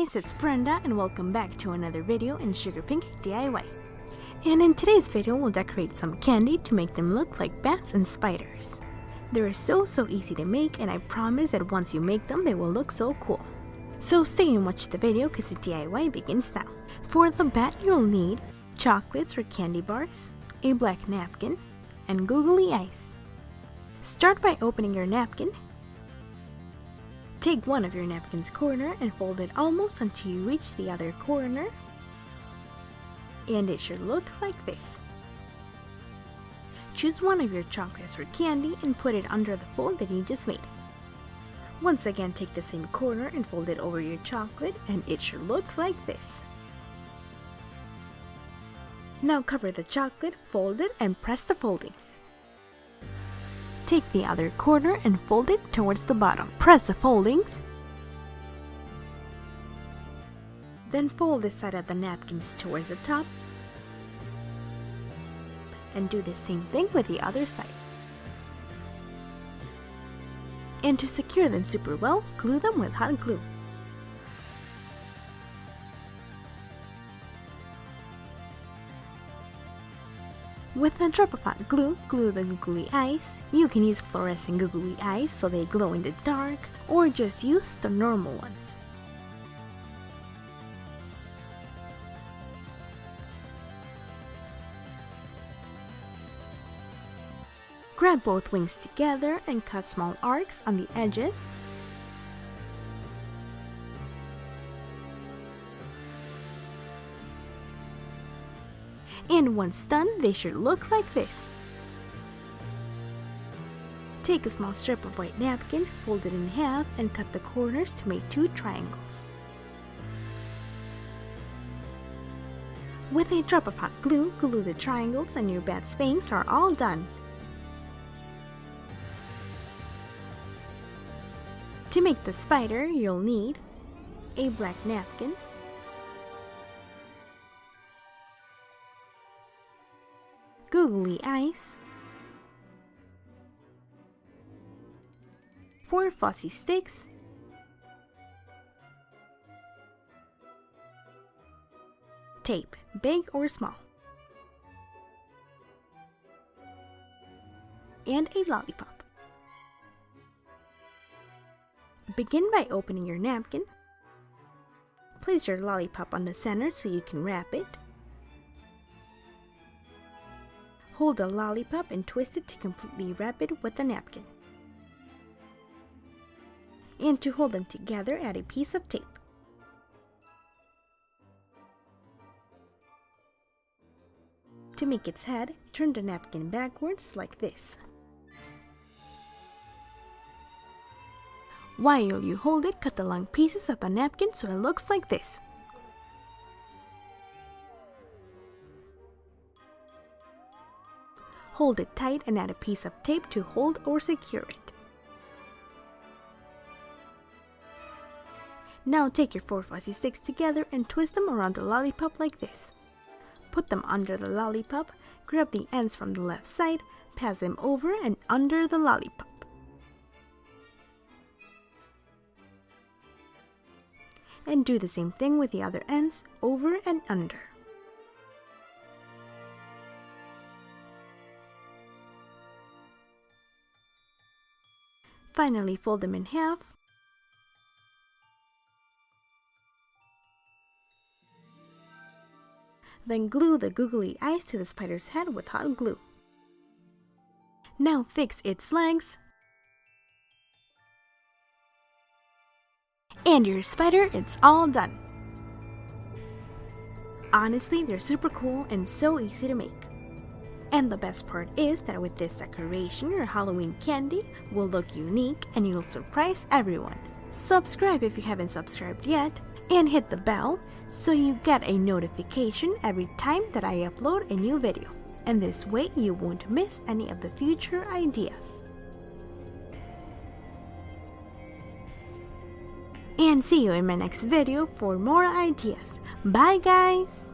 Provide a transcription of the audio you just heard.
guys, it's Brenda and welcome back to another video in SugarPinkDIY. And in today's video, we'll decorate some candy to make them look like bats and spiders. They're so easy to make, and I promise that once you make them, they will look so cool. So stay and watch the video because the DIY begins now. For the bat, you'll need chocolates or candy bars, a black napkin, and googly eyes. Start by opening your napkin. Take one of your napkin's corner and fold it almost until you reach the other corner. And it should look like this. Choose one of your chocolates or candy and put it under the fold that you just made. Once again, take the same corner and fold it over your chocolate, and it should look like this. Now cover the chocolate, fold it, and press the foldings. Take the other corner and fold it towards the bottom. Press the foldings. Then fold the side of the napkins towards the top. And do the same thing with the other side. And to secure them super well, glue them with hot glue. With a drop of hot glue, glue the googly eyes. You can use fluorescent googly eyes so they glow in the dark, or just use the normal ones. Grab both wings together and cut small arcs on the edges. And once done, they should look like this. Take a small strip of white napkin, fold it in half, and cut the corners to make 2 triangles. With a drop of hot glue, glue the triangles and your bat's fangs are all done. To make the spider, you'll need a black napkin, googly eyes, 4 fuzzy sticks, tape, big or small, and a lollipop. Begin by opening your napkin. Place your lollipop on the center so you can wrap it. Hold the lollipop and twist it to completely wrap it with the napkin. And to hold them together, add a piece of tape. To make its head, turn the napkin backwards like this. While you hold it, cut the long pieces of the napkin so it looks like this. Hold it tight and add a piece of tape to hold or secure it. Now take your 4 fuzzy sticks together and twist them around the lollipop like this. Put them under the lollipop, grab the ends from the left side, pass them over and under the lollipop. And do the same thing with the other ends, over and under. Finally, fold them in half. Then glue the googly eyes to the spider's head with hot glue. Now fix its legs. And your spider is all done. Honestly, they're super cool and so easy to make. And the best part is that with this decoration, your Halloween candy will look unique and you'll surprise everyone. Subscribe if you haven't subscribed yet, and hit the bell so you get a notification every time that I upload a new video. And this way you won't miss any of the future ideas. And see you in my next video for more ideas. Bye guys!